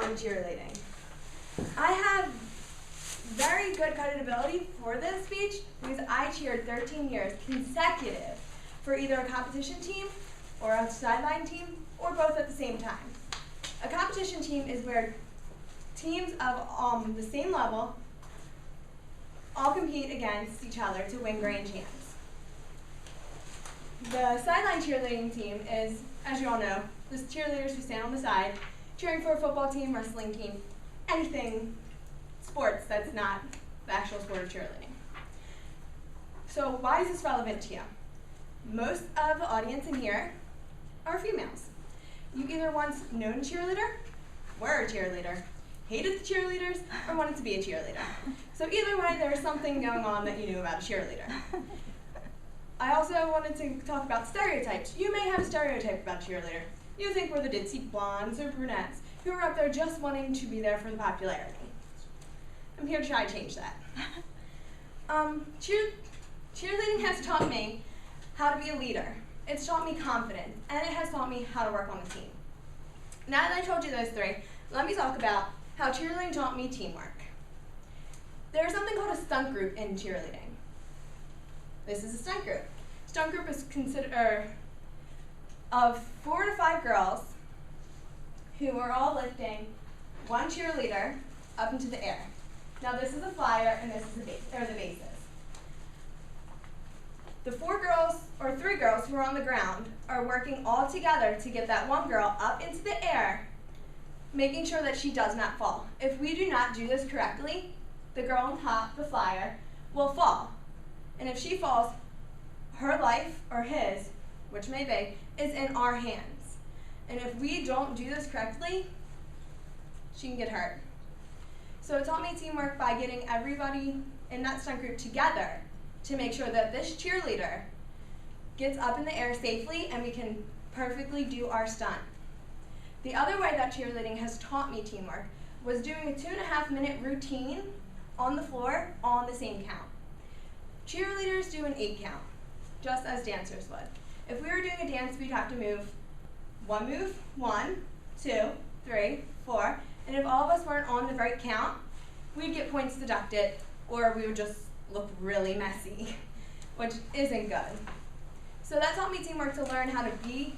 in cheerleading. I have very good credibility for this speech because I cheered 13 years consecutive for either a competition team or a sideline team or both at the same time. A competition team is where teams of the same level all compete against each other to win grand champs. The sideline cheerleading team is, as you all know, the cheerleaders who stand on the side cheering for a football team, wrestling team, anything sports that's not the actual sport of cheerleading. So why is this relevant to you? Most of the audience in here are females. You either once known a cheerleader, were a cheerleader, hated the cheerleaders, or wanted to be a cheerleader. So either way, there's something going on that you knew about a cheerleader. I also wanted to talk about stereotypes. You may have a stereotype about a cheerleader. You think we're the ditzy blondes or brunettes who are up there just wanting to be there for the popularity. I'm here to try to change that. Cheerleading has taught me how to be a leader. It's taught me confidence, and it has taught me how to work on a team. Now that I told you those three, let me talk about how cheerleading taught me teamwork. There's something called a stunt group in cheerleading. This is a stunt group. Stunt group is considered of 4 to 5 girls who are all lifting one cheerleader up into the air. Now this is a flyer and this is the bases. The 4 girls, or 3 girls who are on the ground, are working all together to get that one girl up into the air, making sure that she does not fall. If we do not do this correctly, the girl on top, the flyer, will fall. And if she falls, her life, or his, which may be, is in our hands. And if we don't do this correctly, she can get hurt. So it taught me teamwork by getting everybody in that stunt group together to make sure that this cheerleader gets up in the air safely and we can perfectly do our stunt. The other way that cheerleading has taught me teamwork was doing a 2.5-minute routine on the floor all on the same count. Cheerleaders do an 8 count, just as dancers would. If we were doing a dance, we'd have to move, 1, 2, 3, 4, and if all of us weren't on the right count, we'd get points deducted, or we would just look really messy, which isn't good. So that taught me teamwork to learn how to be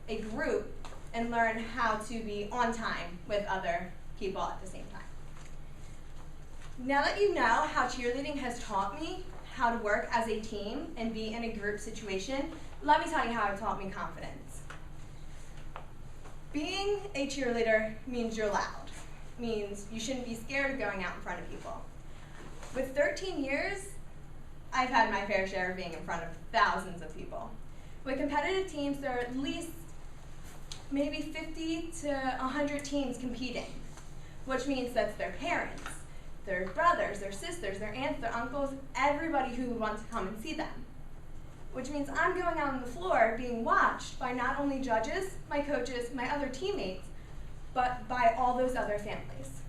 a group and learn how to be on time with other people at the same time. Now that you know how cheerleading has taught me how to work as a team and be in a group situation, let me tell you how it taught me confidence. Being a cheerleader means you're loud, means you shouldn't be scared of going out in front of people. With 13 years, I've had my fair share of being in front of thousands of people. With competitive teams, there are at least maybe 50 to 100 teams competing, which means that's their parents, their brothers, their sisters, their aunts, their uncles, everybody who would want to come and see them. Which means I'm going out on the floor being watched by not only judges, my coaches, my other teammates, but by all those other families.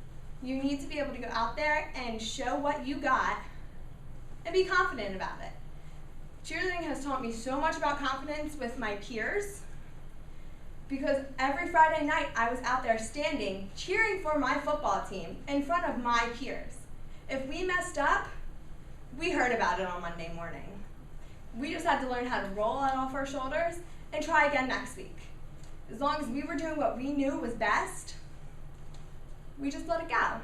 You need to be able to go out there and show what you got and be confident about it. Cheerleading has taught me so much about confidence with my peers because every Friday night I was out there standing, cheering for my football team in front of my peers. If we messed up, we heard about it on Monday morning. We just had to learn how to roll it off our shoulders and try again next week. As long as we were doing what we knew was best, we just let it go.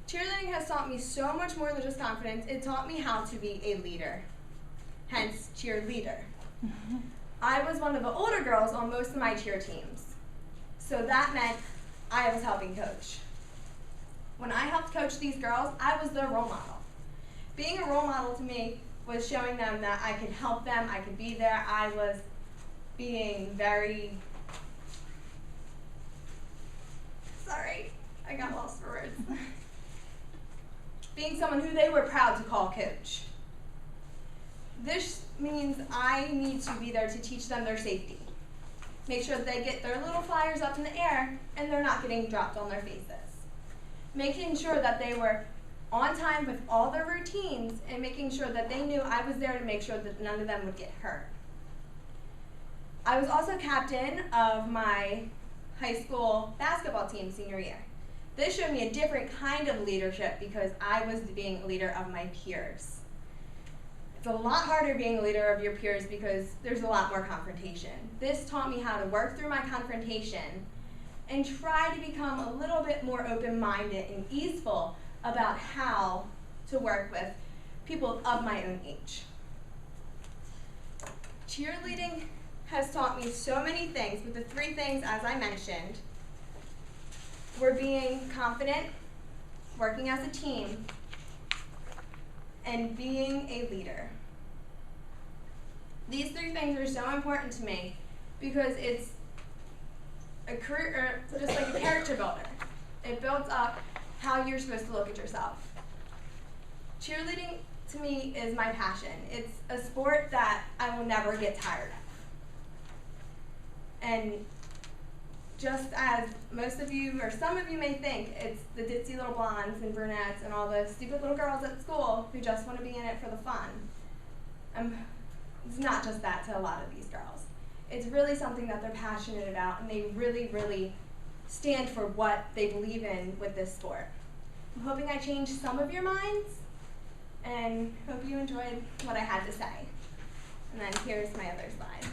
Cheerleading has taught me so much more than just confidence. It taught me how to be a leader, hence cheerleader. I was one of the older girls on most of my cheer teams, so that meant I was helping coach. When I helped coach these girls, I was their role model. Being a role model to me was showing them that I could help them, I could be there. I was being very, sorry, I got lost for words. Being someone who they were proud to call coach. This means I need to be there to teach them their safety. Make sure that they get their little flyers up in the air and they're not getting dropped on their faces. Making sure that they were on time with all their routines and making sure that they knew I was there to make sure that none of them would get hurt. I was also captain of my high school basketball team senior year. This showed me a different kind of leadership because I was being a leader of my peers. It's a lot harder being a leader of your peers because there's a lot more confrontation. This taught me how to work through my confrontation and try to become a little bit more open-minded and easeful about how to work with people of my own age. Cheerleading has taught me so many things, but the three things, as I mentioned, were being confident, working as a team, and being a leader. These three things are so important to me because it's a career, or just like a character builder. It builds up how you're supposed to look at yourself. Cheerleading, to me, is my passion. It's a sport that I will never get tired of. And just as most of you, or some of you may think, it's the ditzy little blondes and brunettes and all the stupid little girls at school who just want to be in it for the fun. It's not just that to a lot of these girls. It's really something that they're passionate about, and they really, really stand for what they believe in with this sport. I'm hoping I changed some of your minds, and hope you enjoyed what I had to say. And then here's my other slide.